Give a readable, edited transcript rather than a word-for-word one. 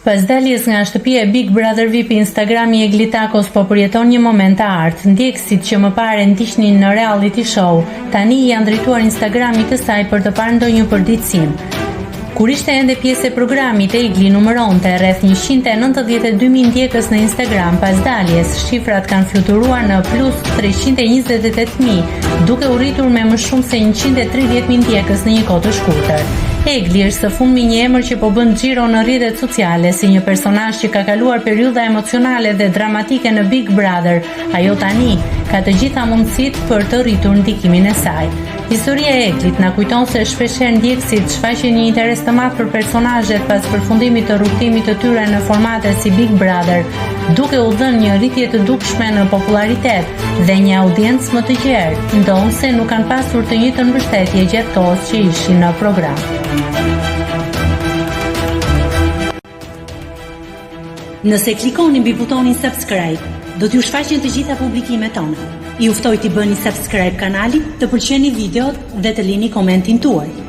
Pas daljes nga shtëpia e Big Brother VIP, Instagrami i Eglitakos po përjeton një moment të artë. Ndjekësit që më parë ndiqnin në reality show, tani janë drejtuar Instagramit të saj për të parë ndonjë përditësim. Kur ishte ende pjesë e programit, Egli numëronte rreth 192.000 ndjekës në Instagram. Pas daljes, shifrat kanë fluturuar në plus 328.000, duke u rritur me më shumë se 130.000 ndjekës në një kohë të shkurtër. Egli është së fundmi një emër që po bën xhiro në rrjetet sociale si një personazh që ka kaluar periudha emocionale dhe dramatike në Big Brother. Ajo tani ka të gjitha mundësitë për të rritur ndikimin e saj. Historia e Eglit na kujton se shpeshherë ndjekësit shfaqin një interes të madh për personazhet pas përfundimit të rrugtimit të tyre në formate si Big Brother, duke u dhënë një rritje të dukshme në popularitet dhe një audiencë më të gjerë, ndonse nuk kanë pasur të njëjtën mbështetje gjatë kohës që ishin në program. Nëse klikoni mbi butonin subscribe, do t'ju shfaqen të gjitha publikimet tona. Ju ftoj t'i bëni subscribe kanalit, të pëlqeni videot dhe të lini komentin tuaj.